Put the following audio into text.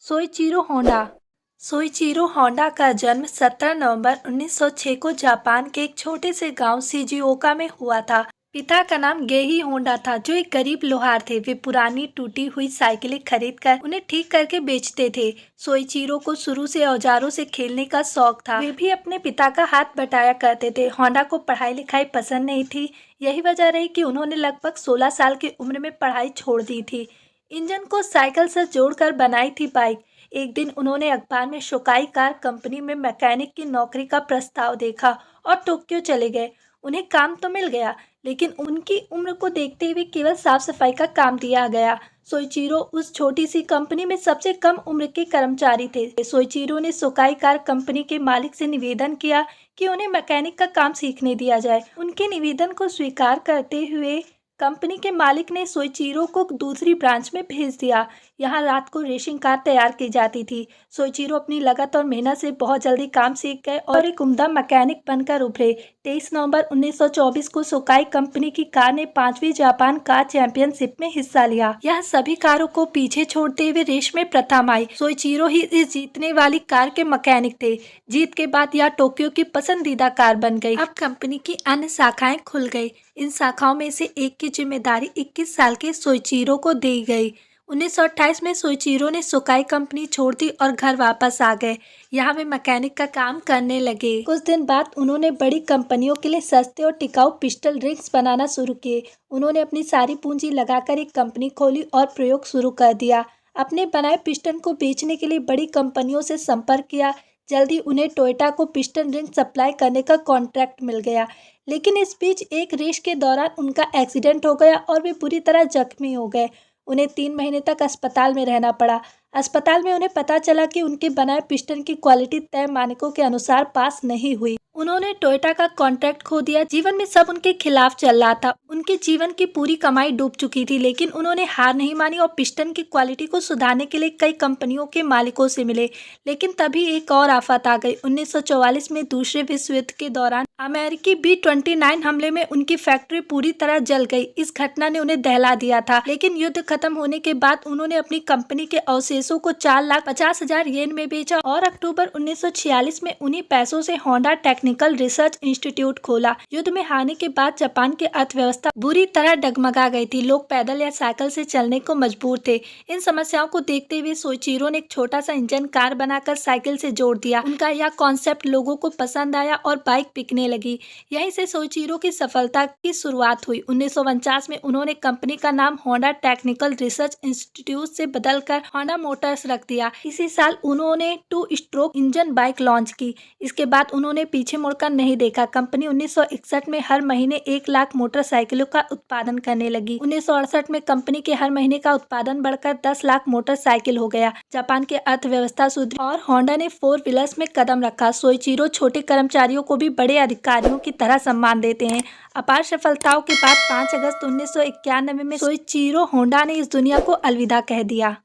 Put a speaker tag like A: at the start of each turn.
A: Soichiro Honda. Soichiro Honda का जन्म 17 नवंबर 1906 को जापान के एक छोटे से गांव शिजुओका में हुआ था। पिता का नाम गेही होंडा था, जो एक गरीब लोहार थे। वे पुरानी टूटी हुई साइकिलें खरीदकर उन्हें ठीक करके बेचते थे। सोइचिरो को शुरू से औजारों से खेलने का शौक था। वे भी अपने पिता का हाथ बटाया करते थे। होंडा को पढ़ाई लिखाई पसंद नहीं थी। यही वजह रही कि उन्होंने लगभग 16 साल की उम्र में पढ़ाई छोड़ दी थी। इंजन को साइकिल से जोड़कर बनाई थी बाइक। एक दिन उन्होंने अखबार में शोकाई कार कंपनी में मैकेनिक की नौकरी का प्रस्ताव देखा और टोक्यो चले गए। उन्हें काम तो मिल गया, लेकिन उनकी उम्र को देखते हुए केवल साफ सफाई का काम दिया गया। सोइचिरो उस छोटी सी कंपनी में सबसे कम उम्र के कर्मचारी थे। सोइचिरो ने शोकाई कार कंपनी के मालिक से निवेदन किया कि उन्हें मैकेनिक का काम सीखने दिया जाए। उनके निवेदन को स्वीकार करते हुए कंपनी के मालिक ने सोइचिरो को दूसरी ब्रांच में भेज दिया। यहाँ रात को रेसिंग कार तैयार की जाती थी। सोइचिरो अपनी लगन और मेहनत से बहुत जल्दी काम सीख गए और एक उम्दा मैकेनिक बनकर उभरे। 23 नवंबर 1924 को शोकाई कंपनी की कार ने 5वीं जापान कार चैंपियनशिप में हिस्सा लिया। यह सभी कारों को पीछे छोड़ते हुए रेस में प्रथम आई। सोइचिरो ही इस जीतने वाली कार के मैकेनिक थे। जीत के बाद यह टोक्यो की पसंदीदा कार बन गई। अब कंपनी की अन्य शाखाएं खुल गई। इन शाखाओं में से एक की जिम्मेदारी 21 साल के सोइचिरो को दी गई। 1928 में सोइचिरो ने शोकाई कंपनी छोड़ दी और घर वापस आ गए। यहाँ वे मैकेनिक का काम करने लगे। कुछ दिन बाद उन्होंने बड़ी कंपनियों के लिए सस्ते और टिकाऊ पिस्टल रिंग्स बनाना शुरू किए। उन्होंने अपनी सारी पूंजी लगाकर एक कंपनी खोली और प्रयोग शुरू कर दिया। अपने बनाए पिस्टन को बेचने के लिए बड़ी कंपनियों से संपर्क किया। जल्दी उन्हें टोयोटा को पिस्टन रिंग सप्लाई करने का कॉन्ट्रैक्ट मिल गया। लेकिन इस बीच एक रेस के दौरान उनका एक्सीडेंट हो गया और वे बुरी तरह जख्मी हो गए। उन्हें 3 महीने तक अस्पताल में रहना पड़ा। अस्पताल में उन्हें पता चला कि उनके बनाए पिस्टन की क्वालिटी तय मानकों के अनुसार पास नहीं हुई। उन्होंने टोयोटा का कॉन्ट्रैक्ट खो दिया। जीवन में सब उनके खिलाफ चल रहा था। उनके जीवन की पूरी कमाई डूब चुकी थी, लेकिन उन्होंने हार नहीं मानी और पिस्टन की क्वालिटी को सुधारने के लिए कई कंपनियों के मालिकों से मिले। लेकिन तभी एक और आफत आ गई। 1944 में दूसरे विश्व युद्ध के दौरान अमेरिकी B-29 हमले में उनकी फैक्ट्री पूरी तरह जल गई। इस घटना ने उन्हें दहला दिया था। लेकिन युद्ध खत्म होने के बाद उन्होंने अपनी कंपनी के अवशेषों को 4,50,000 येन में बेचा और अक्टूबर 1946 में उन्हीं पैसों से होंडा टेक्निकल रिसर्च इंस्टीट्यूट खोला। युद्ध में हारने के बाद जापान की अर्थव्यवस्था बुरी तरह डगमगा गई थी। लोग पैदल या साइकिल से चलने को मजबूर थे। इन समस्याओं को देखते हुए सोइचिरो ने एक छोटा सा इंजन कार बनाकर साइकिल से जोड़ दिया। उनका यह कॉन्सेप्ट लोगों को पसंद आया और बाइक बिकने लगी। यहीं से सोइचिरो की सफलता की शुरुआत हुई। 1949 में उन्होंने कंपनी का नाम होंडा टेक्निकल रिसर्च इंस्टीट्यूट से बदलकर होंडा मोटर्स रख दिया। इसी साल उन्होंने 2 स्ट्रोक इंजन बाइक लॉन्च की। इसके बाद उन्होंने पीछे मुड़कर नहीं देखा। कंपनी 1961 में हर महीने 1 लाख मोटरसाइकिलों का उत्पादन करने लगी। 1968 में कंपनी के हर महीने का उत्पादन बढ़कर 10 लाख मोटरसाइकिल हो गया। जापान की अर्थव्यवस्था सुधरी और होंडा ने 4 व्हीलर्स में कदम रखा। सोइचिरो छोटे कर्मचारियों को भी बड़े अधिकारियों की तरह सम्मान देते हैं। अपार सफलताओं के बाद 5 अगस्त 1991 में सोइचिरो होंडा ने इस दुनिया को अलविदा कह दिया।